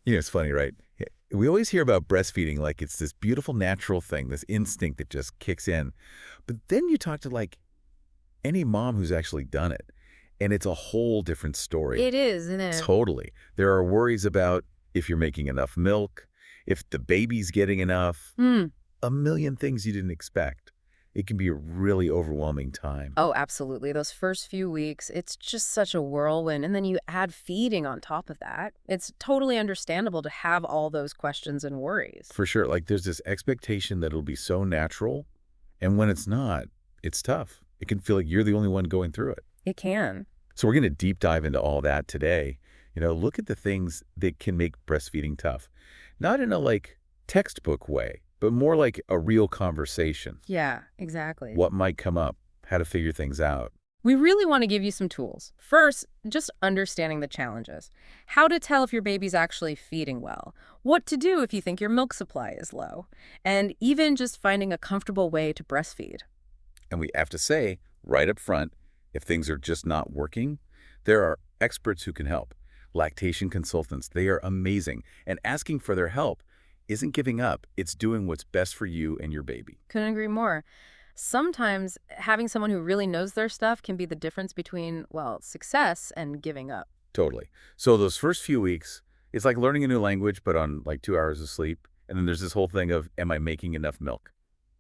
It's funny, right? We always hear about breastfeeding like it's this beautiful natural thing, this instinct that just kicks in. But then you talk to like any mom who's actually done it, and it's a whole different story. It is, isn't it? Totally. There are worries about if you're making enough milk, if the baby's getting enough, Hmm. a million things you didn't expect. It can be a really overwhelming time. Oh, absolutely. Those first few weeks, it's just such a whirlwind. And then you add feeding on top of that. It's totally understandable to have all those questions and worries. For sure. Like there's this expectation that it'll be so natural, and when it's not, it's tough. It can feel like you're the only one going through it. It can. So we're going to deep dive into all that today. Look at the things that can make breastfeeding tough. Not in a like textbook way, but more like a real conversation. Yeah, exactly. What might come up, how to figure things out. We really want to give you some tools. First, just understanding the challenges. How to tell if your baby's actually feeding well. What to do if you think your milk supply is low. And even just finding a comfortable way to breastfeed. And we have to say, right up front, if things are just not working, there are experts who can help. Lactation consultants, they are amazing. And asking for their help isn't giving up. It's doing what's best for you and your baby. Couldn't agree more. Sometimes having someone who really knows their stuff can be the difference between, well, success and giving up. Totally. So those first few weeks, it's like learning a new language, but on like 2 hours of sleep. And then there's this whole thing of, am I making enough milk?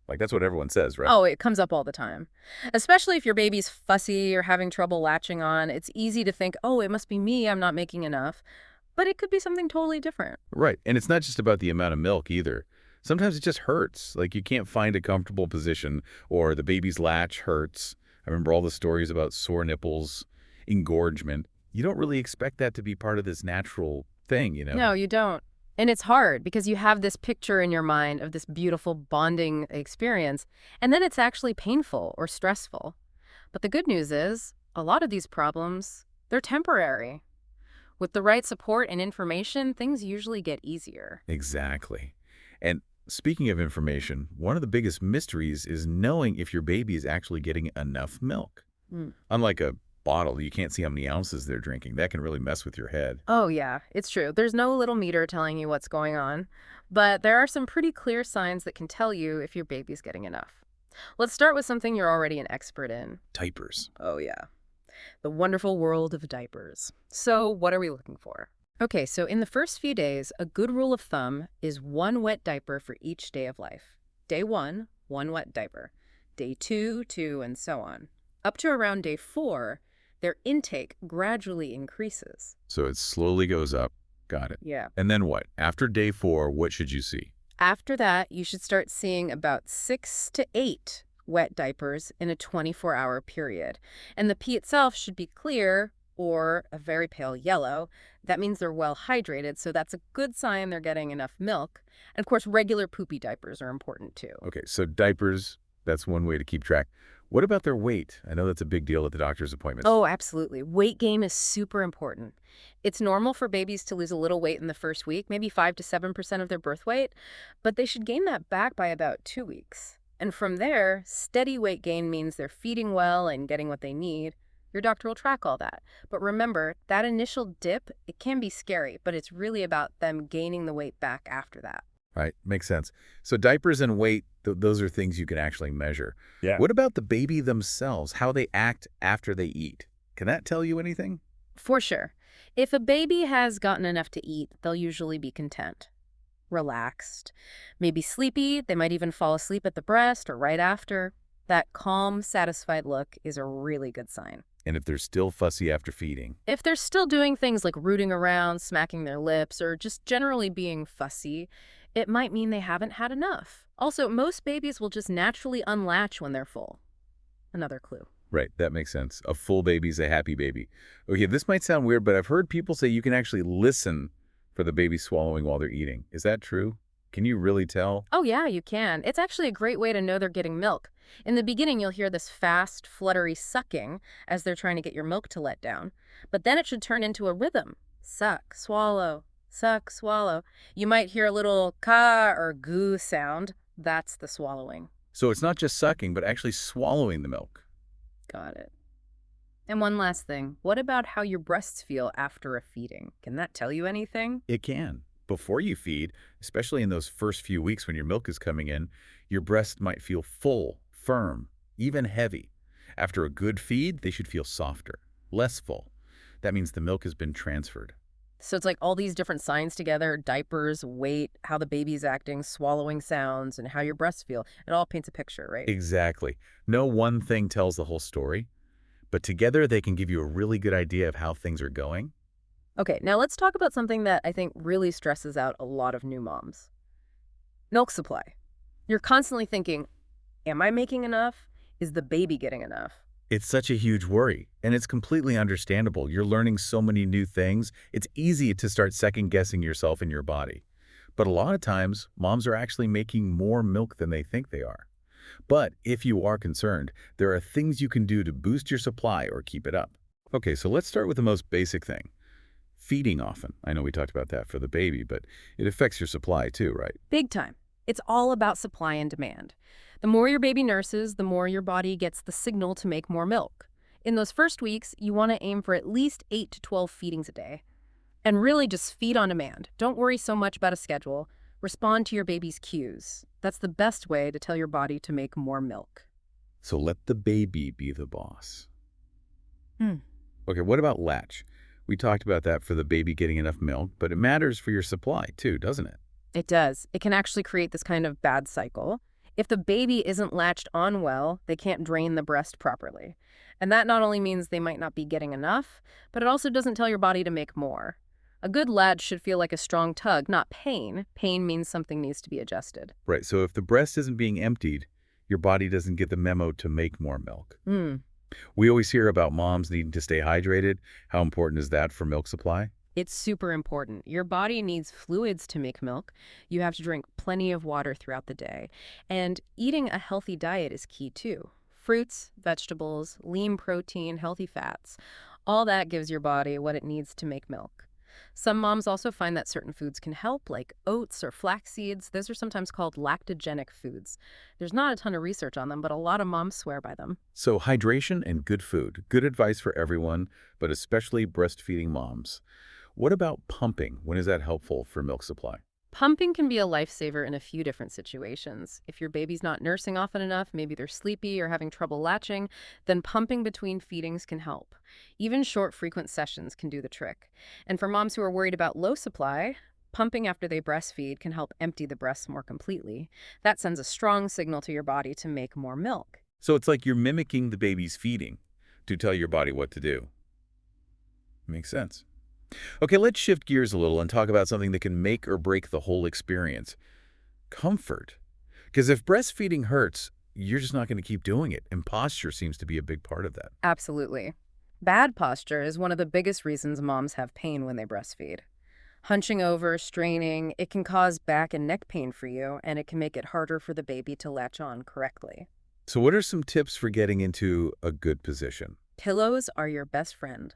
Like that's what everyone says, right? Oh, it comes up all the time. Especially if your baby's fussy or having trouble latching on, it's easy to think, oh, it must be me, I'm not making enough. But it could be something totally different. Right. And it's not just about the amount of milk either. Sometimes it just hurts. Like you can't find a comfortable position or the baby's latch hurts. I remember all the stories about sore nipples, engorgement. You don't really expect that to be part of this natural thing. No, you don't. And it's hard because you have this picture in your mind of this beautiful bonding experience, and then it's actually painful or stressful. But the good news is, a lot of these problems, they're temporary. With the right support and information, things usually get easier. Exactly. And speaking of information, one of the biggest mysteries is knowing if your baby is actually getting enough milk. Mm. Unlike a bottle, you can't see how many ounces they're drinking. That can really mess with your head. Oh, yeah, it's true. There's no little meter telling you what's going on, but there are some pretty clear signs that can tell you if your baby's getting enough. Let's start with something you're already an expert in. Diapers. Oh, yeah. The wonderful world of diapers. So, what are we looking for? Okay, so in the first few days, a good rule of thumb is one wet diaper for each day of life. Day 1, one wet diaper. Day 2, 2, and so on. Up to around day 4, their intake gradually increases. So it slowly goes up. Got it. Yeah. And then what? After day 4, what should you see? After that, you should start seeing about 6 to 8 wet diapers in a 24-hour period. And the pee itself should be clear or a very pale yellow. That means they're well hydrated, so that's a good sign they're getting enough milk. And of course, regular poopy diapers are important too. Okay, so diapers, that's one way to keep track. What about their weight? I know that's a big deal at the doctor's appointments. Oh, absolutely. Weight gain is super important. It's normal for babies to lose a little weight in the first week, maybe 5 to 7% of their birth weight, but they should gain that back by about 2 weeks. And from there, steady weight gain means they're feeding well and getting what they need. Your doctor will track all that. But remember, that initial dip, it can be scary, but it's really about them gaining the weight back after that. Right, makes sense. So diapers and weight, those are things you can actually measure. Yeah. What about the baby themselves, how they act after they eat? Can that tell you anything? For sure. If a baby has gotten enough to eat, they'll usually be content, relaxed, maybe sleepy. They might even fall asleep at the breast or right after. That calm, satisfied look is a really good sign. And if they're still fussy after feeding? If they're still doing things like rooting around, smacking their lips, or just generally being fussy, it might mean they haven't had enough. Also, most babies will just naturally unlatch when they're full. Another clue. Right, that makes sense. A full baby's a happy baby. Okay, this might sound weird, but I've heard people say you can actually listen for the baby swallowing while they're eating. Is that true? Can you really tell? Oh yeah, you can. It's actually a great way to know they're getting milk. In the beginning, you'll hear this fast, fluttery sucking as they're trying to get your milk to let down. But then it should turn into a rhythm. Suck, swallow, suck, swallow. You might hear a little ka or goo sound. That's the swallowing. So it's not just sucking, but actually swallowing the milk. Got it. And one last thing. What about how your breasts feel after a feeding? Can that tell you anything? It can. Before you feed, especially in those first few weeks when your milk is coming in, your breast might feel full, firm, even heavy. After a good feed, they should feel softer, less full. That means the milk has been transferred. So it's like all these different signs together, diapers, weight, how the baby's acting, swallowing sounds, and how your breasts feel. It all paints a picture, right? Exactly. No one thing tells the whole story, but together they can give you a really good idea of how things are going. Okay, now let's talk about something that I think really stresses out a lot of new moms. Milk supply. You're constantly thinking, am I making enough? Is the baby getting enough? It's such a huge worry, and it's completely understandable. You're learning so many new things. It's easy to start second-guessing yourself and your body. But a lot of times, moms are actually making more milk than they think they are. But if you are concerned, there are things you can do to boost your supply or keep it up. Okay, so let's start with the most basic thing. Feeding often. I know we talked about that for the baby, but it affects your supply too, right? Big time. It's all about supply and demand. The more your baby nurses, the more your body gets the signal to make more milk. In those first weeks, you want to aim for at least 8 to 12 feedings a day. And really just feed on demand. Don't worry so much about a schedule. Respond to your baby's cues. That's the best way to tell your body to make more milk. So let the baby be the boss. Hmm. Okay, what about latch? We talked about that for the baby getting enough milk, but it matters for your supply too, doesn't it? It does. It can actually create this kind of bad cycle. If the baby isn't latched on well, they can't drain the breast properly. And that not only means they might not be getting enough, but it also doesn't tell your body to make more. A good latch should feel like a strong tug, not pain. Pain means something needs to be adjusted. Right, so if the breast isn't being emptied, your body doesn't get the memo to make more milk. Hmm. We always hear about moms needing to stay hydrated. How important is that for milk supply? It's super important. Your body needs fluids to make milk. You have to drink plenty of water throughout the day. And eating a healthy diet is key too. Fruits, vegetables, lean protein, healthy fats. All that gives your body what it needs to make milk. Some moms also find that certain foods can help, like oats or flax seeds. Those are sometimes called lactogenic foods. There's not a ton of research on them, but a lot of moms swear by them. So hydration and good food. Good advice for everyone, but especially breastfeeding moms. What about pumping? When is that helpful for milk supply? Pumping can be a lifesaver in a few different situations. If your baby's not nursing often enough, maybe they're sleepy or having trouble latching, then pumping between feedings can help. Even short, frequent sessions can do the trick. And for moms who are worried about low supply, pumping after they breastfeed can help empty the breasts more completely. That sends a strong signal to your body to make more milk. So it's like you're mimicking the baby's feeding to tell your body what to do. Makes sense. Okay, let's shift gears a little and talk about something that can make or break the whole experience. Comfort. Because if breastfeeding hurts, you're just not going to keep doing it, and posture seems to be a big part of that. Absolutely. Bad posture is one of the biggest reasons moms have pain when they breastfeed. Hunching over, straining, it can cause back and neck pain for you, and it can make it harder for the baby to latch on correctly. So what are some tips for getting into a good position? Pillows are your best friend.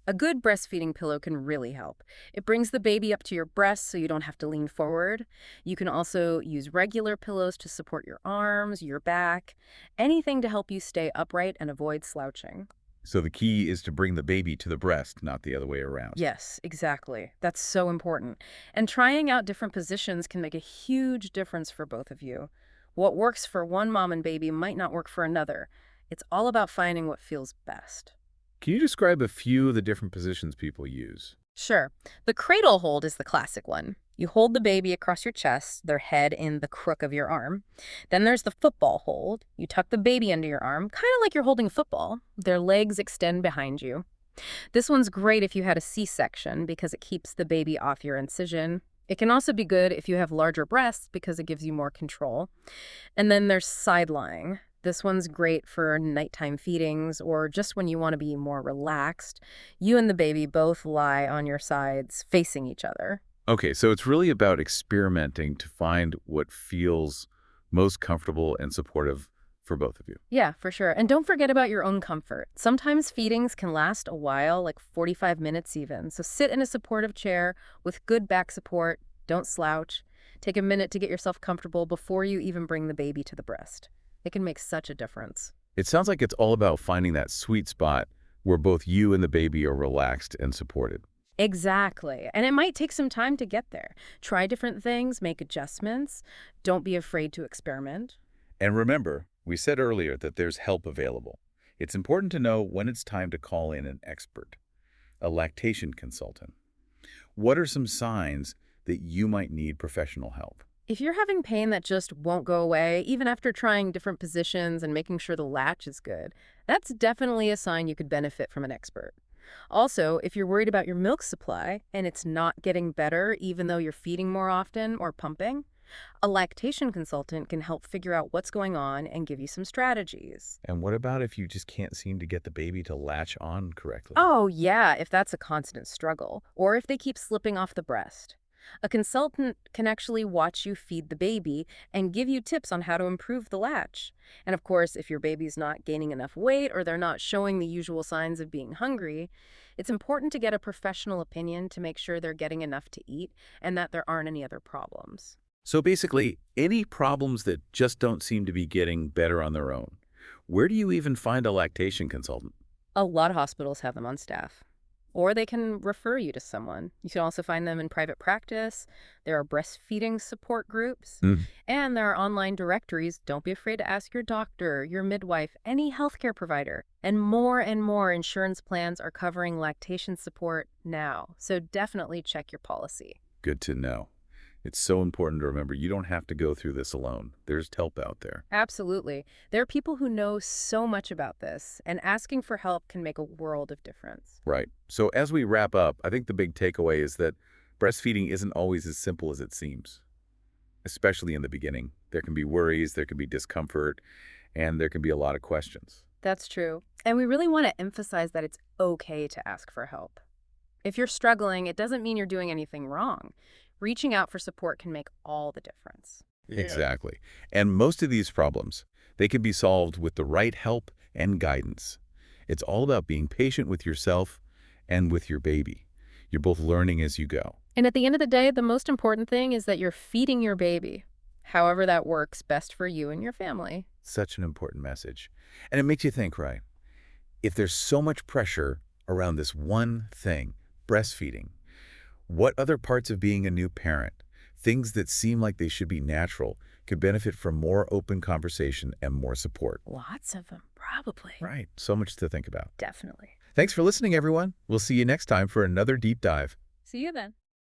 A good breastfeeding pillow can really help. It brings the baby up to your breast so you don't have to lean forward. You can also use regular pillows to support your arms, your back, anything to help you stay upright and avoid slouching. So the key is to bring the baby to the breast, not the other way around. Yes, exactly. That's so important. And trying out different positions can make a huge difference for both of you. What works for one mom and baby might not work for another. It's all about finding what feels best. Can you describe a few of the different positions people use? Sure. The cradle hold is the classic one. You hold the baby across your chest, their head in the crook of your arm. Then there's the football hold. You tuck the baby under your arm, kind of like you're holding a football. Their legs extend behind you. This one's great if you had a C-section because it keeps the baby off your incision. It can also be good if you have larger breasts because it gives you more control. And then there's side lying. This one's great for nighttime feedings or just when you want to be more relaxed. You and the baby both lie on your sides facing each other. Okay, so it's really about experimenting to find what feels most comfortable and supportive for both of you. Yeah, for sure. And don't forget about your own comfort. Sometimes feedings can last a while, like 45 minutes even. So sit in a supportive chair with good back support. Don't slouch. Take a minute to get yourself comfortable before you even bring the baby to the breast. It can make such a difference. It sounds like it's all about finding that sweet spot where both you and the baby are relaxed and supported. Exactly. And it might take some time to get there. Try different things, make adjustments. Don't be afraid to experiment. And remember, we said earlier that there's help available. It's important to know when it's time to call in an expert, a lactation consultant. What are some signs that you might need professional help? If you're having pain that just won't go away, even after trying different positions and making sure the latch is good, that's definitely a sign you could benefit from an expert. Also, if you're worried about your milk supply and it's not getting better even though you're feeding more often or pumping, a lactation consultant can help figure out what's going on and give you some strategies. And what about if you just can't seem to get the baby to latch on correctly? Oh, yeah, if that's a constant struggle, or if they keep slipping off the breast. A consultant can actually watch you feed the baby and give you tips on how to improve the latch. And of course, if your baby's not gaining enough weight or they're not showing the usual signs of being hungry, it's important to get a professional opinion to make sure they're getting enough to eat and that there aren't any other problems. So basically, any problems that just don't seem to be getting better on their own, where do you even find a lactation consultant? A lot of hospitals have them on staff. Or they can refer you to someone. You can also find them in private practice. There are breastfeeding support groups. Mm. And there are online directories. Don't be afraid to ask your doctor, your midwife, any healthcare provider. And more insurance plans are covering lactation support now. So definitely check your policy. Good to know. It's so important to remember you don't have to go through this alone. There's help out there. Absolutely. There are people who know so much about this, and asking for help can make a world of difference. Right. So as we wrap up, I think the big takeaway is that breastfeeding isn't always as simple as it seems, especially in the beginning. There can be worries, there can be discomfort, and there can be a lot of questions. That's true. And we really want to emphasize that it's okay to ask for help. If you're struggling, it doesn't mean you're doing anything wrong. Reaching out for support can make all the difference. Yeah. Exactly. And most of these problems, they can be solved with the right help and guidance. It's all about being patient with yourself and with your baby. You're both learning as you go. And at the end of the day, the most important thing is that you're feeding your baby, however that works best for you and your family. Such an important message. And it makes you think, right? If there's so much pressure around this one thing, breastfeeding, what other parts of being a new parent, things that seem like they should be natural, could benefit from more open conversation and more support? Lots of them, probably. Right. So much to think about. Definitely. Thanks for listening, everyone. We'll see you next time for another deep dive. See you then.